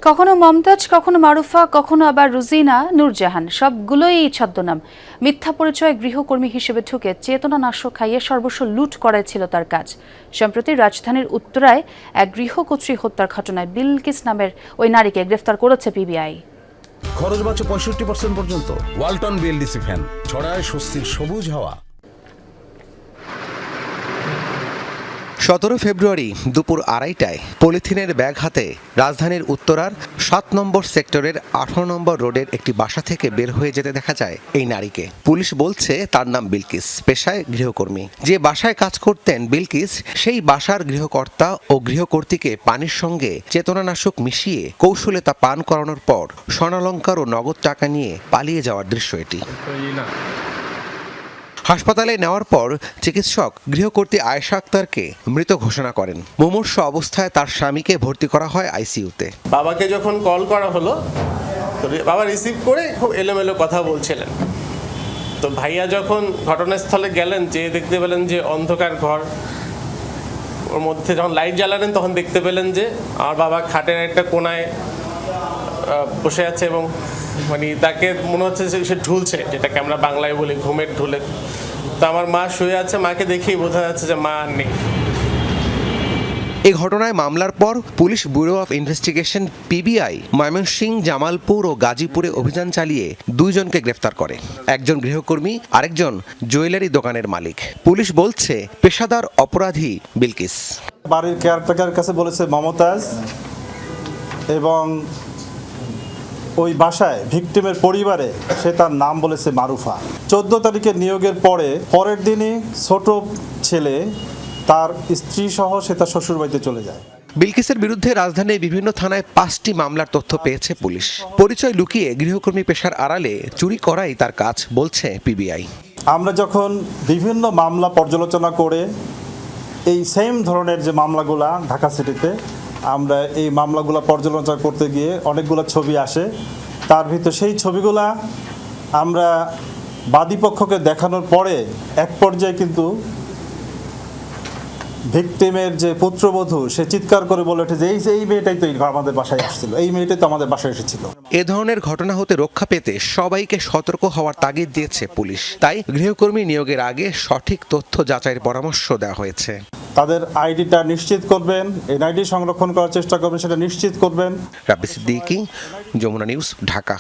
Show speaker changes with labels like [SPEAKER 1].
[SPEAKER 1] কখনো মমতাজ, কখনো মারুফা, কখনো আবার রুজিনা নূরজাহান, সবগুলোই ছদ্মনাম। মিথ্যা পরিচয় গৃহকর্মী হিসেবে ঢুকে চেতনানাশক খাইয়ে সর্বস্ব লুট করাই ছিল তার কাজ। সম্প্রতি রাজধানীর উত্তরায় এক গৃহকর্ত্রী হত্যার ঘটনায় বিলকিস নামের ওই নারীকে গ্রেফতার করেছে পিবিআই।
[SPEAKER 2] খরচ বাঁচে 65% পর্যন্ত। ওয়ালটন বিএলডিসি ফ্যান ছড়ায় স্বস্তির সবুজ হাওয়া।
[SPEAKER 3] 17 ফেব্রুয়ারি দুপুর 2:30টায় পলিথিনের ব্যাগ হাতে রাজধানীর উত্তরার 7 নম্বর সেক্টরের 18 নম্বর রোডের একটি বাসা থেকে বের হয়ে যেতে দেখা যায় এই নারীকে। পুলিশ বলছে তার নাম বিলকিস, পেশায় গৃহকর্মী। যে বাসায় কাজ করতেন বিলকিস, সেই বাসার গৃহকর্তা ও গৃহকর্ত্রীকে পানির সঙ্গে চেতনানাশক মিশিয়ে কৌশলে তা পান করানোর পর স্বর্ণালংকার ও নগদ টাকা নিয়ে পালিয়ে যাওয়ার দৃশ্য এটি। হাসপাতালে নেওয়ার পর চিকিৎসক গৃহকর্ত্রী আয়েশা আক্তারকে মৃত ঘোষণা করেন। মুমূর্ষু অবস্থায় তার স্বামীকে ভর্তি করা হয় আইসিইউতে।
[SPEAKER 4] বাবাকে যখন কল করা হলো, তো বাবা রিসিভ করে খুব এলোমেলো কথা বলছিলেন। তো ভাইয়া যখন ঘটনাস্থলে গেলেন, যে দেখতে পেলেন যে অন্ধকার ঘর, ওর মধ্যে যখন লাইট জ্বালালেন তখন দেখতে পেলেন যে আমার বাবা খাটের একটা কোনায় বসে আছে এবং মানে তাকে মনে হচ্ছে যে সে ঢুলছে, যেটাকে আমরা বাংলায় বলি ঘুমের ঢুলে। তো আমার মা শুয়ে আছে, মাকে দেখেই বোঝা যাচ্ছে যে মা আর নেই।
[SPEAKER 3] এই ঘটনায় মামলার পর police bureau of investigation PBI Mymensingh, Jamalpur ও গাজীপুরে অভিযান চালিয়ে 2 জনকে গ্রেফতার করে। একজন গৃহকর্মী, আরেকজন জুয়েলারি দোকানের মালিক। পুলিশ বলছে পেশাদার অপরাধী বিলকিস।
[SPEAKER 5] বাড়ির কেয়ারটেকারের কাছে বলেছে মমতাজ, এবং ওই বাসায় ভিকটিমের পরিবারে সে তার নাম বলেছে মারুফা। 14 তারিখে নিয়োগের পরের দিনই ছোট ছেলে তার স্ত্রী সহ সে তার শ্বশুরবাড়িতে চলে যায়।
[SPEAKER 3] বিলকিসের বিরুদ্ধে রাজধানীর বিভিন্ন থানায় 5টি মামলার তথ্য পেয়েছে পুলিশ। পরিচয় লুকিয়ে গৃহকর্মী পেশার আড়ালে চুরি করাই তার কাজ বলছে পিবিআই।
[SPEAKER 5] আমরা যখন বিভিন্ন মামলা পর্যালোচনা করে এই সেম ধরনের যে মামলাগুলা ঢাকা সিটিতে, আমরা এই মামলাগুলো পর্যালোচনা করতে গিয়ে অনেকগুলো ছবি আসে। তার ভিতর সেই ছবিগুলা আমরা বাদীপক্ষকে দেখানোর পরে এক পর্যায়ে কিন্তু ভিকটিমের যে পুত্রবধূ সে চিৎকার করে বলে ওঠে যে এই মেয়েটাই তো আমাদের বাসায় আসছিল, এই মেয়েটাই তো আমাদের বাসায় এসেছিল।
[SPEAKER 3] এ ধরনের ঘটনা হতে রক্ষা পেতে সবাইকে সতর্ক হওয়ার তাগিদ দিয়েছে পুলিশ। তাই গৃহকর্মী নিয়োগের আগে সঠিক তথ্য যাচাইয়ের পরামর্শ দেওয়া হয়েছে।
[SPEAKER 5] তাদের আইডিটা নিশ্চিত করবেন, এনআইডি সংরক্ষণ করার চেষ্টা করবেন, সেটা নিশ্চিত করবেন।
[SPEAKER 3] রাব্বি সিদ্দিকী, যমুনা নিউজ, ঢাকা।